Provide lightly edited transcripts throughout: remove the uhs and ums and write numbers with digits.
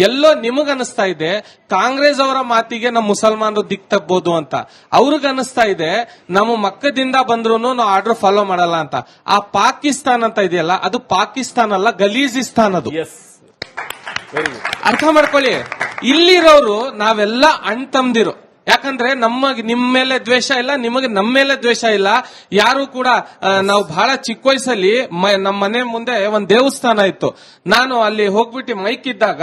ಎಲ್ಲೋ ನಿಮಗನಿಸ್ತಾ ಇದೆ ಕಾಂಗ್ರೆಸ್ ಅವರ ಮಾತಿಗೆ ನಮ್ಮ ಮುಸಲ್ಮಾನರು ದಿಕ್ ತಪ್ಪಬಹುದು ಅಂತ, ಅವ್ರಿಗನಿಸ್ತಾ ಇದೆ ನಮ್ಮ ಮಕ್ಕದಿಂದ ಬಂದ್ರು ನಾವು ಆರ್ಡರ್ ಫಾಲೋ ಮಾಡಲ್ಲ ಅಂತ. ಆ ಪಾಕಿಸ್ತಾನ್ ಅಂತ ಇದೆಯಲ್ಲ, ಅದು ಪಾಕಿಸ್ತಾನ್ ಅಲ್ಲ, ಗಲೀಜಿಸ್ತಾನ್ ಅದು. ಅರ್ಥ ಮಾಡ್ಕೊಳ್ಳಿ. ಇಲ್ಲಿರೋರು ನಾವೆಲ್ಲ ಅಣ್ತಂದಿರು. ಯಾಕಂದ್ರೆ ನಿಮ್ಮ ಮೇಲೆ ದ್ವೇಷ ಇಲ್ಲ, ನಿಮಗೆ ನಮ್ಮ ಮೇಲೆ ದ್ವೇಷ ಇಲ್ಲ. ಯಾರು ಕೂಡ ನಾವು ಬಹಳ ಚಿಕ್ಕ ವಯಸ್ಸಲ್ಲಿ ನಮ್ಮ ಮನೆ ಮುಂದೆ ಒಂದ್ ದೇವಸ್ಥಾನ ಇತ್ತು. ನಾನು ಅಲ್ಲಿ ಹೋಗ್ಬಿಟ್ಟು ಮೈಕ್ ಇದ್ದಾಗ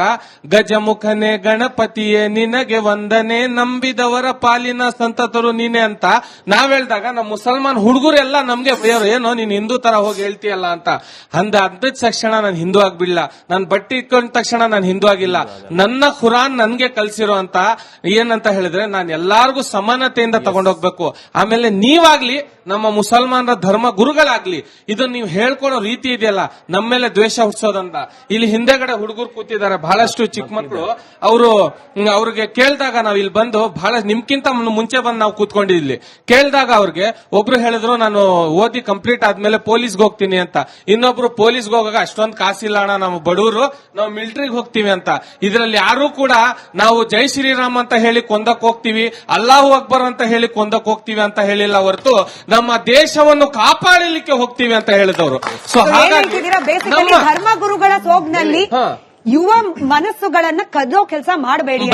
ಗಜಮುಖನೆ ಗಣಪತಿಯೇ ನಿನಗೆ ವಂದನೆ, ನಂಬಿದವರ ಪಾಲಿನ ಸಂತತರು ನೀನೆ ಅಂತ ನಾವ್ ಹೇಳ್ದಾಗ ನಮ್ಮ ಮುಸಲ್ಮಾನ್ ಹುಡುಗರೆಲ್ಲ ನಮ್ಗೆ ಬೈಯೋರು, ಏನೋ ನೀನ್ ಹಿಂದೂ ತರ ಹೋಗಿ ಹೇಳ್ತೀಯಲ್ಲ ಅಂತ. ಅಂದ ತಕ್ಷಣ ನಾನು ಹಿಂದೂ ಆಗ್ಬಿಡ್ಲ, ನಾನು ಬಟ್ಟೆ ಇಟ್ಕೊಂಡ ತಕ್ಷಣ ನಾನು ಹಿಂದೂ ಆಗಿಲ್ಲ. ನನ್ನ ಖುರಾನ್ ನನ್ಗೆ ಕಲ್ಸಿರೋ ಅಂತ ಏನಂತ ಹೇಳಿದ್ರೆ, ನಾನು ಎಲ್ಲಾರ್ಗು ಸಮಾನತೆಯಿಂದ ತಗೊಂಡೋಗ್ಬೇಕು. ಆಮೇಲೆ ನೀವಾಗ್ಲಿ ನಮ್ಮ ಮುಸಲ್ಮಾನರ ಧರ್ಮ ಗುರುಗಳಾಗ್ಲಿ ಇದನ್ನ ನೀವು ಹೇಳ್ಕೊಡೋ ರೀತಿ ಇದೆಯಲ್ಲ, ನಮ್ಮ ಮೇಲೆ ದ್ವೇಷ ಹುಡ್ಸೋದಂತ. ಇಲ್ಲಿ ಹಿಂದೆಗಡೆ ಹುಡುಗರು ಕೂತಿದ್ದಾರೆ, ಬಹಳಷ್ಟು ಚಿಕ್ಕ ಮಕ್ಕಳು. ಅವ್ರಿಗೆ ಕೇಳಿದಾಗ ನಾವು ಇಲ್ಲಿ ಬಂದು ಬಹಳ ನಿಮ್ಗಿಂತ ಮುಂಚೆ ಬಂದು ನಾವು ಕೂತ್ಕೊಂಡಿದ್ವಿ. ಕೇಳಿದಾಗ ಅವ್ರಿಗೆ ಒಬ್ರು ಹೇಳಿದ್ರು ನಾನು ಓದಿ ಕಂಪ್ಲೀಟ್ ಆದ್ಮೇಲೆ ಪೊಲೀಸ್ಗೆ ಹೋಗ್ತೀನಿ ಅಂತ. ಇನ್ನೊಬ್ರು ಪೊಲೀಸ್ಗೆ ಹೋಗಾಗ ಅಷ್ಟೊಂದು ಕಾಸಿಲ್ಲ ಅಣ್ಣ, ನಾವು ಬಡವರು, ನಾವು ಮಿಲಿಟರಿಗೆ ಹೋಗ್ತೀವಿ ಅಂತ. ಇದರಲ್ಲಿ ಯಾರು ಕೂಡ ನಾವು ಜೈ ಶ್ರೀರಾಮ್ ಅಂತ ಹೇಳಿ ಕೊಂದಕ್ ಹೋಗ್ತೀವಿ, ಅಲ್ಲಾಹು ಅಕ್ಬರ್ ಅಂತ ಹೇಳಿ ಕೊಂದಕ್ ಹೋಗ್ತೀವಿ ಅಂತ ಹೇಳಿಲ್ಲ ಹೊರತು ನಮ್ಮ ದೇಶವನ್ನು ಕಾಪಾಡಲಿಕ್ಕೆ ಹೋಗ್ತೀವಿ ಅಂತ ಹೇಳಿದವರು. ಸೊ ಹಾಗಾಗಿ ಧರ್ಮ ಗುರುಗಳ ಸೋಗ್ನಲ್ಲಿ ಯುವ ಮನಸ್ಸುಗಳನ್ನ ಕದ್ದೋ ಕೆಲಸ ಮಾಡಬೇಡಿ.